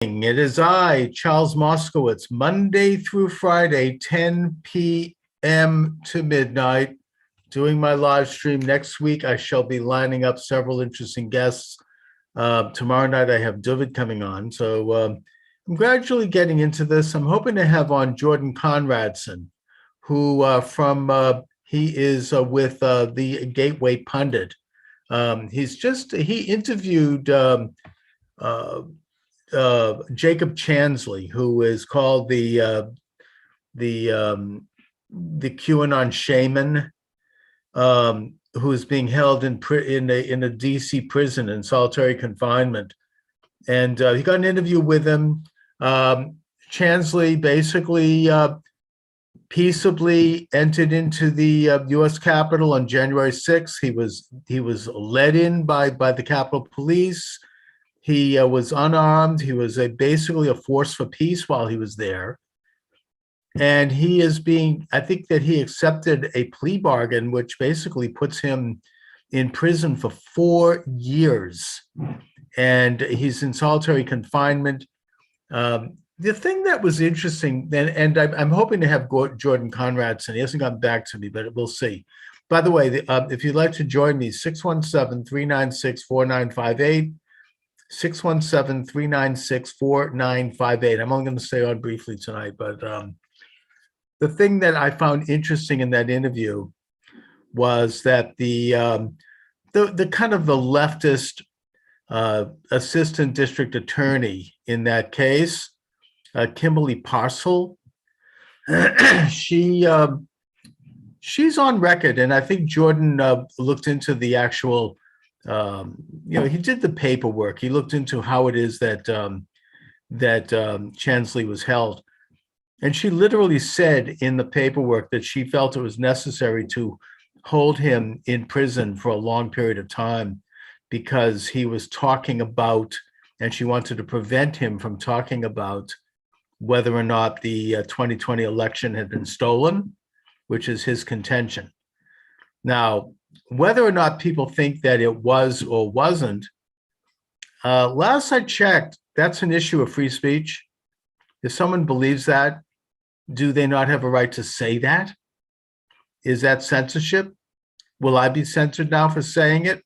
It is I, Charles Moscowitz, Monday through Friday, 10 p.m. to midnight, doing my live stream. Next week, I shall be lining up several interesting guests. Tomorrow night, I have David coming on. So I'm gradually getting into this. I'm hoping to have on Jordan Conradson, who he is with the Gateway Pundit. He interviewed Jacob Chansley, who is called the QAnon shaman, who is being held in a DC prison in solitary confinement. And he got an interview with him. Chansley basically peaceably entered into the U.S. Capitol on January 6th. He was led in by the Capitol Police. He was unarmed. He was basically a force for peace while he was there. And I think that he accepted a plea bargain, which basically puts him in prison for 4 years. And he's in solitary confinement. The thing that was interesting, and I'm hoping to have Jordan Conradson. He hasn't gotten back to me, but we'll see. By the way, if you'd like to join me, 617-396-4958. 617-396-4958. I'm only going to stay on briefly tonight, but the thing that I found interesting in that interview was that the kind of the leftist assistant district attorney in that case, Kimberly Parcel, she's on record, and I think Jordan looked into the actual. He did the paperwork. He looked into how it is that Chansley was held. And she literally said in the paperwork that she felt it was necessary to hold him in prison for a long period of time because he was talking about, and she wanted to prevent him from talking about whether or not the 2020 election had been stolen, which is his contention. Now, whether or not people think that it was or wasn't, last I checked, that's an issue of free speech. If someone believes that, do they not have a right to say that? Is that censorship? Will I be censored now for saying it?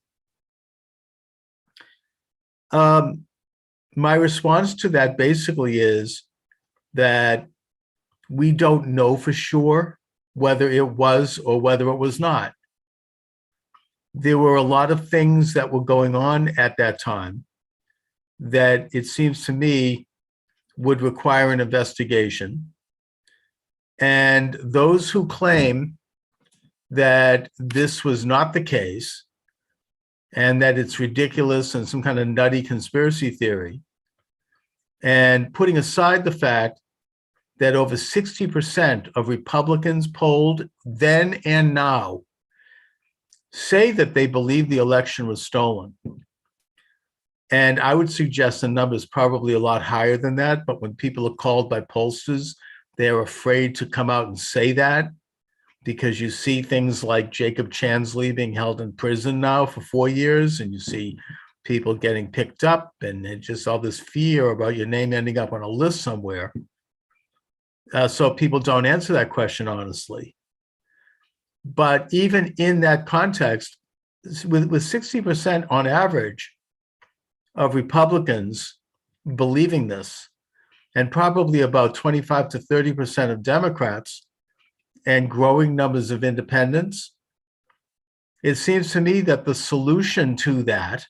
My response to that basically is that we don't know for sure whether it was or whether it was not. There were a lot of things that were going on at that time that it seems to me would require an investigation. And those who claim that this was not the case and that it's ridiculous and some kind of nutty conspiracy theory, and putting aside the fact that over 60% of Republicans polled then and now say that they believe the election was stolen. And I would suggest the number is probably a lot higher than that, but when people are called by pollsters, they're afraid to come out and say that because you see things like Jacob Chansley being held in prison now for 4 years, and you see people getting picked up, and just all this fear about your name ending up on a list somewhere. So people don't answer that question honestly. But even in that context, with 60% on average of Republicans believing this, and probably about 25 to 30% of Democrats, and growing numbers of independents, it seems to me that the solution to that,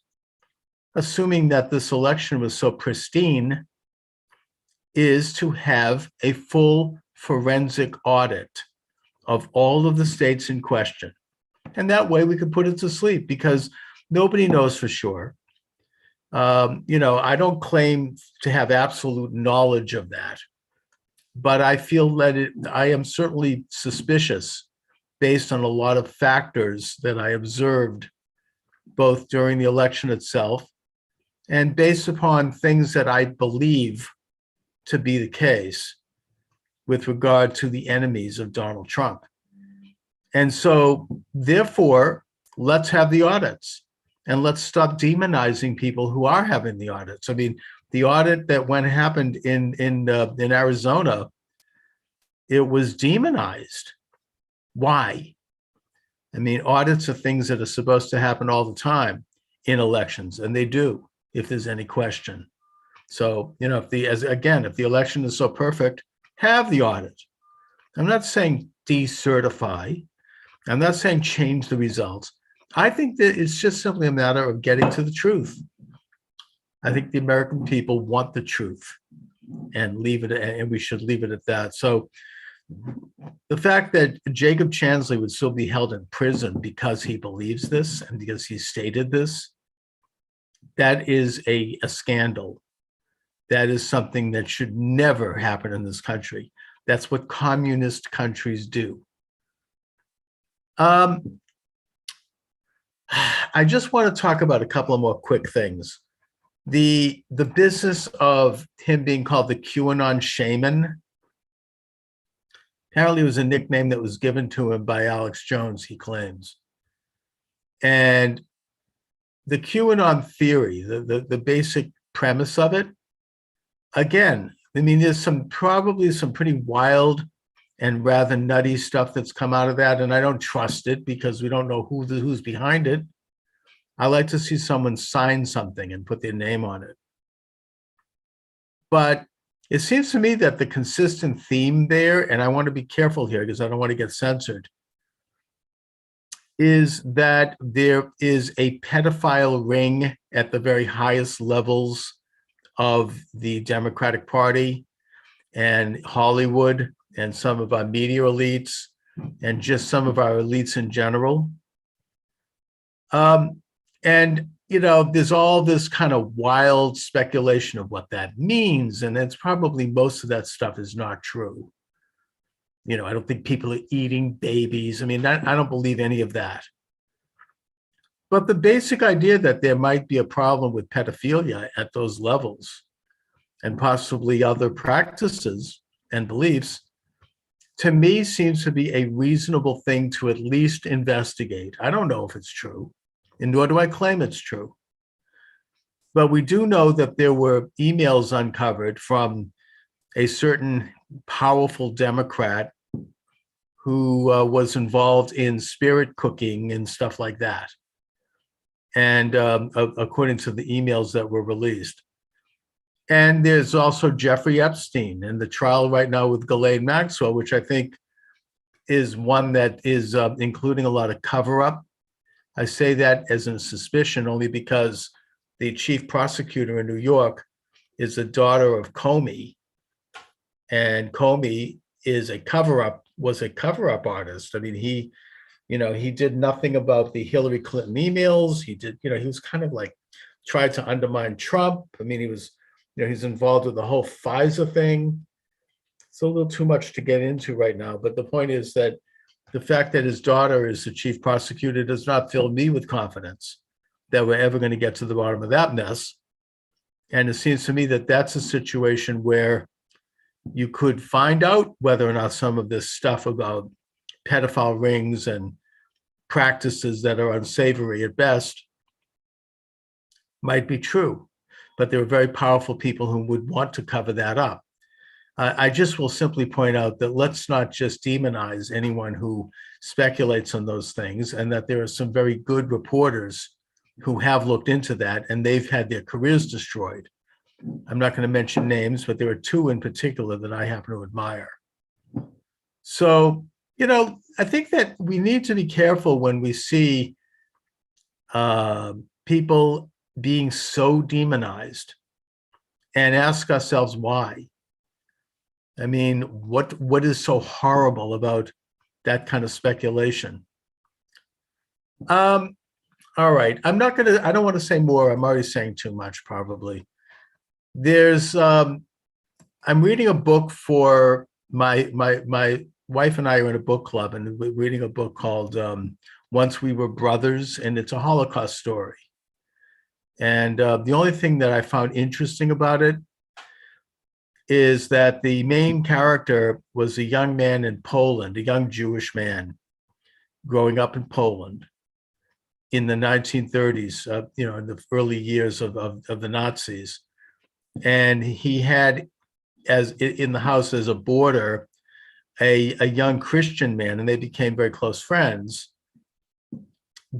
assuming that this election was so pristine, is to have a full forensic audit of all of the states in question. And that way we could put it to sleep because nobody knows for sure. I don't claim to have absolute knowledge of that, but I feel that I am certainly suspicious based on a lot of factors that I observed both during the election itself and based upon things that I believe to be the case with regard to the enemies of Donald Trump. And so, therefore, let's have the audits and let's stop demonizing people who are having the audits. I mean, The audit that happened in Arizona, it was demonized. Why? I mean, audits are things that are supposed to happen all the time in elections, and they do, if there's any question. So, if the election is so perfect, have the audit. I'm not saying decertify. I'm not saying change the results. I think that it's just simply a matter of getting to the truth. I think the American people want the truth, and we should leave it at that. So the fact that Jacob Chansley would still be held in prison because he believes this and because he stated this, that is a scandal. That is something that should never happen in this country. That's what communist countries do. I just want to talk about a couple of more quick things. The business of him being called the QAnon shaman, apparently it was a nickname that was given to him by Alex Jones, he claims. And the QAnon theory, the basic premise of it, again, I mean, there's probably some pretty wild and rather nutty stuff that's come out of that, and I don't trust it because we don't know who's behind it. I like to see someone sign something and put their name on it. But it seems to me that the consistent theme there, and I want to be careful here because I don't want to get censored, is that there is a pedophile ring at the very highest levels of the Democratic Party and Hollywood and some of our media elites and just some of our elites in general. And, there's all this kind of wild speculation of what that means. And it's probably most of that stuff is not true. I don't think people are eating babies. I mean, I don't believe any of that. But the basic idea that there might be a problem with pedophilia at those levels and possibly other practices and beliefs, to me, seems to be a reasonable thing to at least investigate. I don't know if it's true, and nor do I claim it's true. But we do know that there were emails uncovered from a certain powerful Democrat who was involved in spirit cooking and stuff like that. And according to the emails that were released. And there's also Jeffrey Epstein and the trial right now with Ghislaine Maxwell, which I think is one that is including a lot of cover-up. I say that as a suspicion only because the chief prosecutor in New York is the daughter of Comey, and Comey was a cover-up artist. I mean, he did nothing about the Hillary Clinton emails. He was kind of like tried to undermine Trump. I mean, he was, he's involved with the whole FISA thing. It's a little too much to get into right now, but the point is that the fact that his daughter is the chief prosecutor does not fill me with confidence that we're ever going to get to the bottom of that mess. And it seems to me that that's a situation where you could find out whether or not some of this stuff about pedophile rings and practices that are unsavory at best might be true. But there are very powerful people who would want to cover that up. I just will simply point out that let's not just demonize anyone who speculates on those things, and that there are some very good reporters who have looked into that and they've had their careers destroyed. I'm not going to mention names, but there are two in particular that I happen to admire. So, I think that we need to be careful when we see people being so demonized and ask ourselves why. I mean, what is so horrible about that kind of speculation? All right, I don't want to say more. I'm already saying too much, probably. I'm reading a book for my wife and I are in a book club, and we're reading a book called Once We Were Brothers, and it's a Holocaust story. And the only thing that I found interesting about it is that the main character was a young man in Poland, a young Jewish man growing up in Poland in the 1930s, in the early years of the Nazis. And he had, as in the house as a boarder, a young Christian man, and they became very close friends.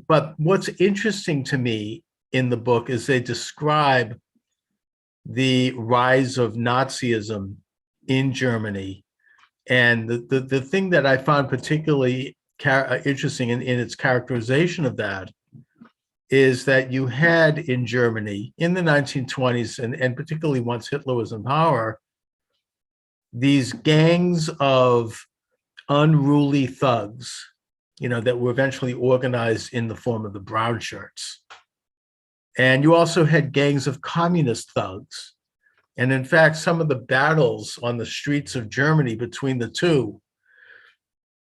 But what's interesting to me in the book is they describe the rise of Nazism in Germany. And the thing that I found particularly interesting in its characterization of that is that you had in Germany in the 1920s, and particularly once Hitler was in power, these gangs of unruly thugs, that were eventually organized in the form of the brown shirts. And you also had gangs of communist thugs. And in fact, some of the battles on the streets of Germany between the two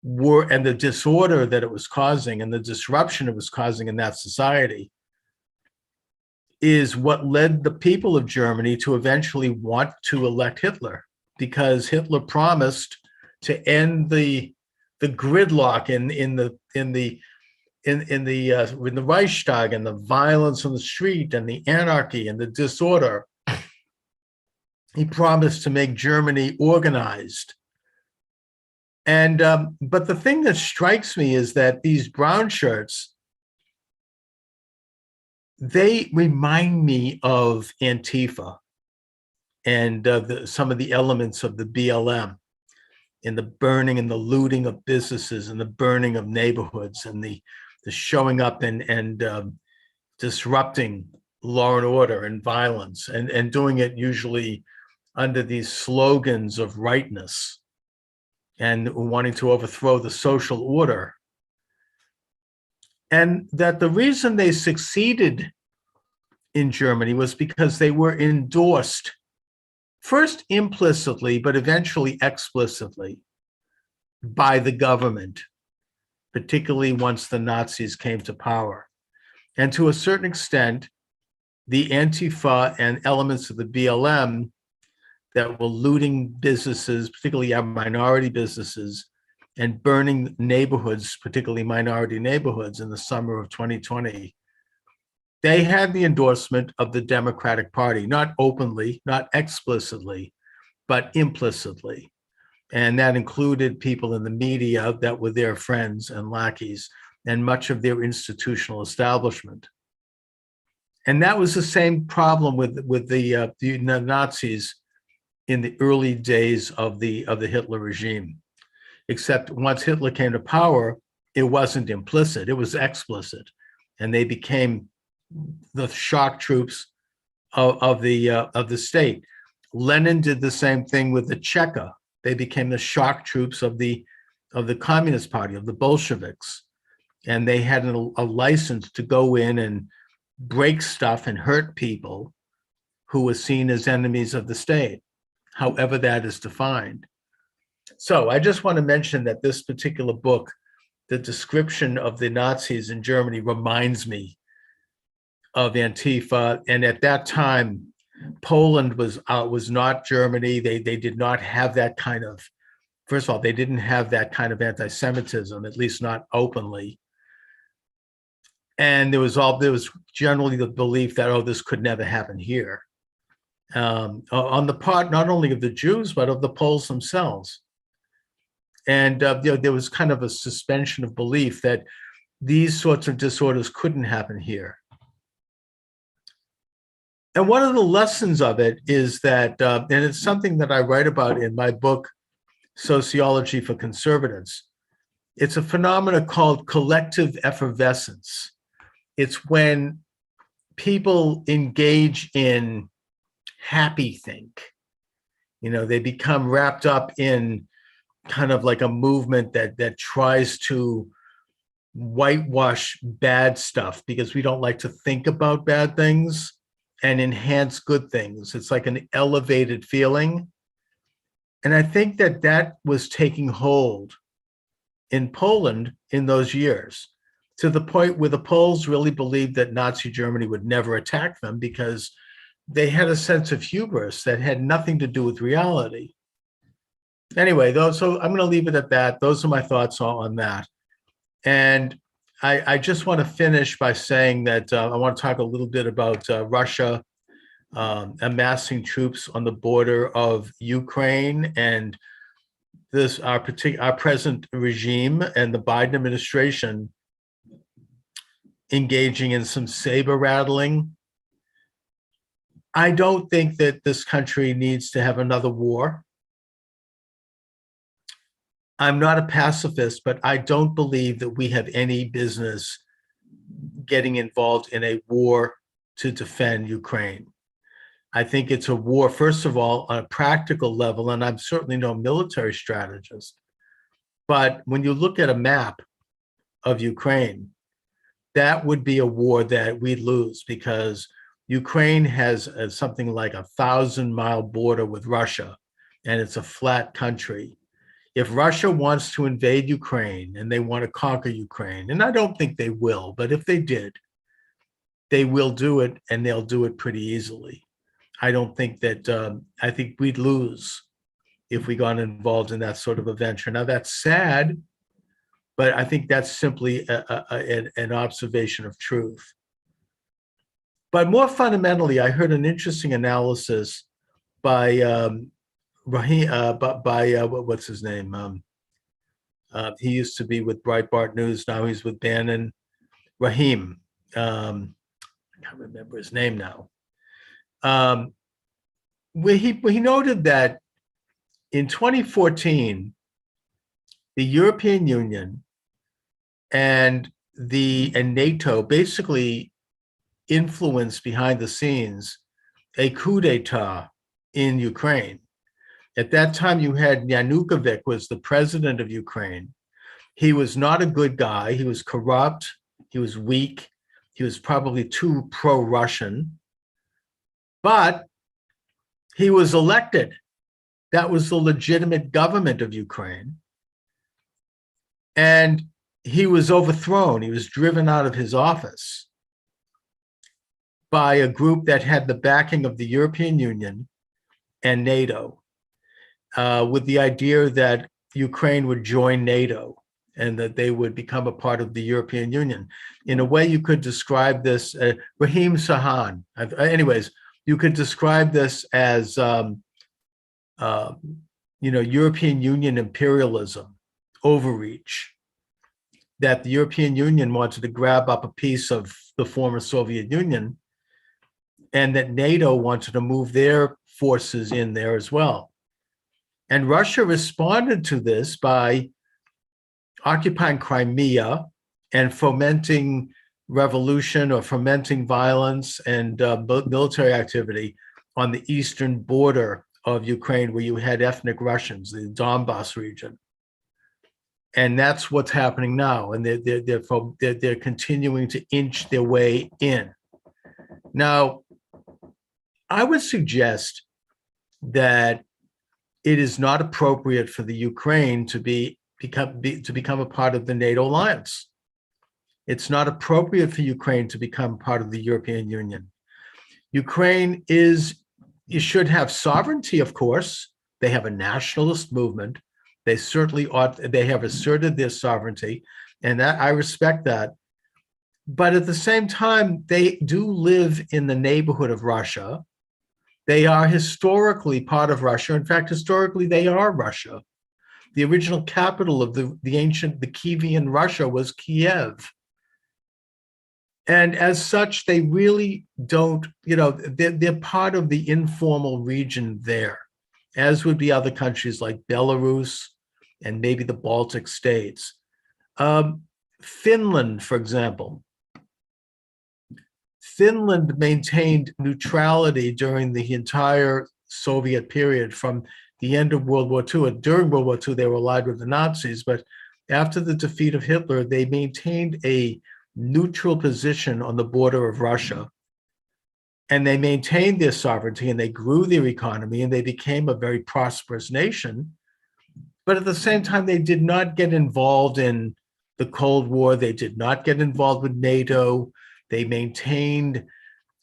and the disorder that it was causing and the disruption it was causing in that society is what led the people of Germany to eventually want to elect Hitler, because Hitler promised to end the gridlock in the Reichstag, and the violence on the street and the anarchy and the disorder. He promised to make Germany organized. And but the thing that strikes me is that these brown shirts, they remind me of Antifa and some of the elements of the BLM, in the burning and the looting of businesses and the burning of neighborhoods and the showing up and disrupting law and order and violence, and doing it usually under these slogans of rightness and wanting to overthrow the social order. And that the reason they succeeded in Germany was because they were endorsed, first implicitly, but eventually explicitly, by the government, particularly once the Nazis came to power. And to a certain extent, the Antifa and elements of the BLM that were looting businesses, particularly our minority businesses, and burning neighborhoods, particularly minority neighborhoods, in the summer of 2020, they had the endorsement of the Democratic Party, not openly, not explicitly, but implicitly. And that included people in the media that were their friends and lackeys, and much of their institutional establishment. And that was the same problem with the Nazis in the early days of the Hitler regime. Except once Hitler came to power, it wasn't implicit, it was explicit. And they became the shock troops of the state. Lenin did the same thing with the Cheka. They became the shock troops of the Communist Party, of the Bolsheviks. And they had a license to go in and break stuff and hurt people who were seen as enemies of the state, however that is defined. So I just want to mention that this particular book, the description of the Nazis in Germany, reminds me of Antifa. And at that time, Poland was not Germany. They did not have that kind of, first of all, they didn't have that kind of anti-Semitism, at least not openly. And there was generally the belief that, oh, this could never happen here, on the part not only of the Jews but of the Poles themselves. And there was kind of a suspension of belief that these sorts of disorders couldn't happen here. And one of the lessons of it is that, and it's something that I write about in my book, Sociology for Conservatives, it's a phenomenon called collective effervescence. It's when people engage in happy think. They become wrapped up in kind of like a movement that tries to whitewash bad stuff because we don't like to think about bad things, and enhance good things. It's like an elevated feeling. And I think that was taking hold in Poland in those years, to the point where the Poles really believed that Nazi Germany would never attack them because they had a sense of hubris that had nothing to do with reality. Anyway, so I'm going to leave it at that. Those are my thoughts on that. And I just want to finish by saying that I want to talk a little bit about Russia, amassing troops on the border of Ukraine, and our present regime and the Biden administration engaging in some saber rattling. I don't think that this country needs to have another war. I'm not a pacifist, but I don't believe that we have any business getting involved in a war to defend Ukraine. I think it's a war, first of all, on a practical level, and I'm certainly no military strategist. But when you look at a map of Ukraine, that would be a war that we'd lose, because Ukraine has something like 1,000-mile border with Russia, and it's a flat country. If Russia wants to invade Ukraine and they want to conquer Ukraine, and I don't think they will, but if they did, they will do it, and they'll do it pretty easily. I don't think that, I think we'd lose if we got involved in that sort of a venture. Now, that's sad, but I think that's simply an observation of truth. But more fundamentally, I heard an interesting analysis by Rahim, what's his name? He used to be with Breitbart News. Now he's with Bannon. Rahim. I can't remember his name now. Where he noted that in 2014, the European Union and NATO basically influenced behind the scenes a coup d'etat in Ukraine. At that time, you had Yanukovych was the president of Ukraine. He was not a good guy. He was corrupt. He was weak. He was probably too pro-Russian. But he was elected. That was the legitimate government of Ukraine. And he was overthrown. He was driven out of his office by a group that had the backing of the European Union and NATO, with the idea that Ukraine would join NATO and that they would become a part of the European Union. In a way, you could describe this, Rahim Sahan. Anyways, you could describe this as, European Union imperialism, overreach, that the European Union wanted to grab up a piece of the former Soviet Union, and that NATO wanted to move their forces in there as well. And Russia responded to this by occupying Crimea and fomenting revolution or fomenting violence and military activity on the eastern border of Ukraine, where you had ethnic Russians, the Donbass region. And that's what's happening now. And they're continuing to inch their way in. Now, I would suggest that it is not appropriate for the Ukraine to become a part of the NATO alliance. It's not appropriate for Ukraine to become part of the European Union. Ukraine you should have sovereignty, of course. They have a nationalist movement. They certainly they have asserted their sovereignty, and that I respect that. But at the same time, they do live in the neighborhood of Russia. They are historically part of Russia. In fact, historically, they are Russia. The original capital of the Kievan Russia was Kiev. And as such, they really don't, they're part of the informal region there, as would be other countries like Belarus and maybe the Baltic states. Finland, for example. Finland maintained neutrality during the entire Soviet period from the end of World War II. And during World War II, they were allied with the Nazis, but after the defeat of Hitler, they maintained a neutral position on the border of Russia. And they maintained their sovereignty, and they grew their economy, and they became a very prosperous nation. But at the same time, they did not get involved in the Cold War. They did not get involved with NATO. They maintained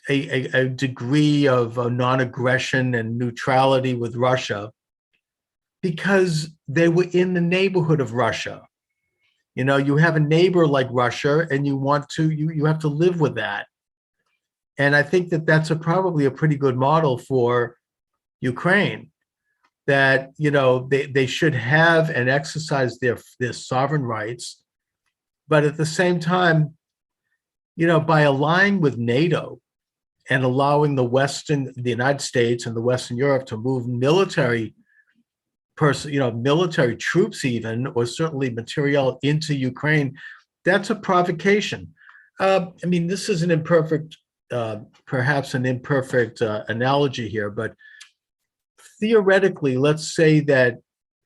a degree of non-aggression and neutrality with Russia because they were in the neighborhood of Russia. You have a neighbor like Russia, and you have to live with that. And I think that that's probably a pretty good model for Ukraine, that, they should have and exercise their sovereign rights. But at the same time, by aligning with NATO and allowing the United States and the Western Europe to move military troops even, or certainly material into Ukraine, that's a provocation. This is perhaps an imperfect analogy here, but theoretically, let's say that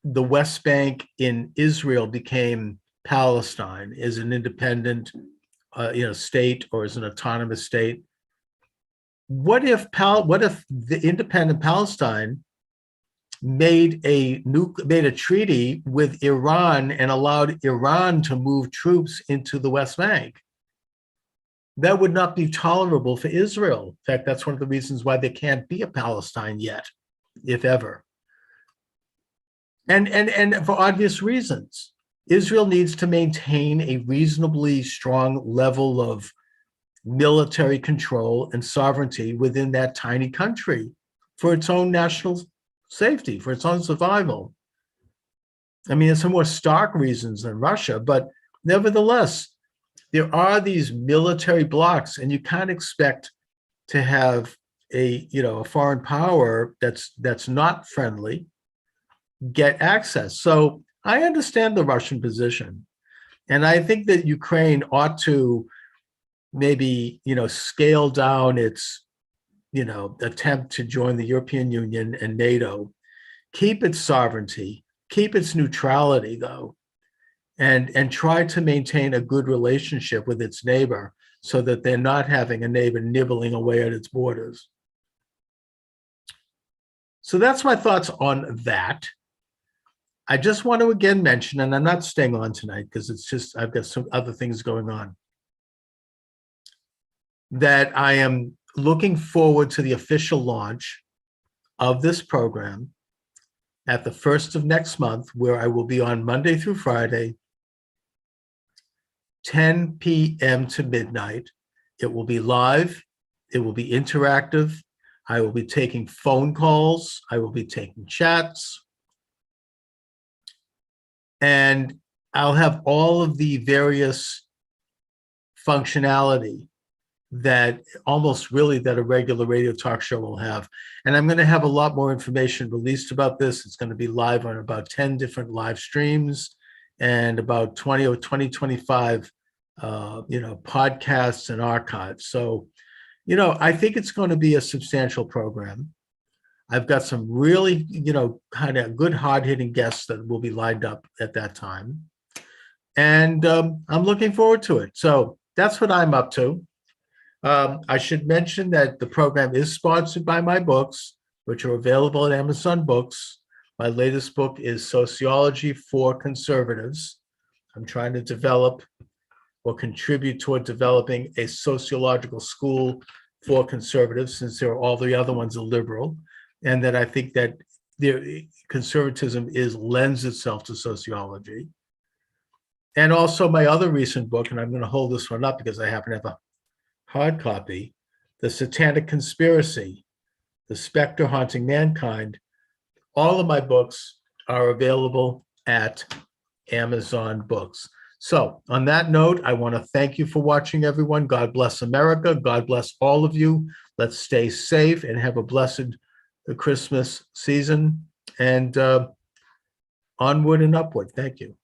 the West Bank in Israel became Palestine, is an independent, state, or is an autonomous state. What if the independent Palestine made a treaty with Iran and allowed Iran to move troops into the West Bank? That would not be tolerable for Israel. In fact, that's one of the reasons why there can't be a Palestine yet, if ever. And for obvious reasons. Israel needs to maintain a reasonably strong level of military control and sovereignty within that tiny country for its own national safety, for its own survival. There's some more stark reasons than Russia, but nevertheless, there are these military blocs, and you can't expect to have a foreign power that's not friendly get access. So I understand the Russian position, and I think that Ukraine ought to maybe scale down its attempt to join the European Union and NATO, keep its sovereignty, keep its neutrality though, and try to maintain a good relationship with its neighbor, so that they're not having a neighbor nibbling away at its borders. So that's my thoughts on that. I just want to again mention, and I'm not staying on tonight because it's just I've got some other things going on, that I am looking forward to the official launch of this program at the 1st of next month, where I will be on Monday through Friday, 10 p.m. to midnight. It will be live. It will be interactive. I will be taking phone calls. I will be taking chats. And I'll have all of the various functionality that a regular radio talk show will have. And I'm going to have a lot more information released about this. It's going to be live on about 10 different live streams and about 20 or 25 podcasts and archives. So, I think it's going to be a substantial program. I've got some really, kind of good hard-hitting guests that will be lined up at that time. And I'm looking forward to it. So that's what I'm up to. I should mention that the program is sponsored by my books, which are available at Amazon Books. My latest book is Sociology for Conservatives. I'm trying to develop or contribute toward developing a sociological school for conservatives, since all the other ones are liberal, and that I think that conservatism lends itself to sociology. And also my other recent book, and I'm going to hold this one up because I happen to have a hard copy, The Satanic Conspiracy, The Spectre Haunting Mankind. All of my books are available at Amazon Books. So on that note, I want to thank you for watching, everyone. God bless America. God bless all of you. Let's stay safe and have a blessed Christmas season. And onward and upward. Thank you.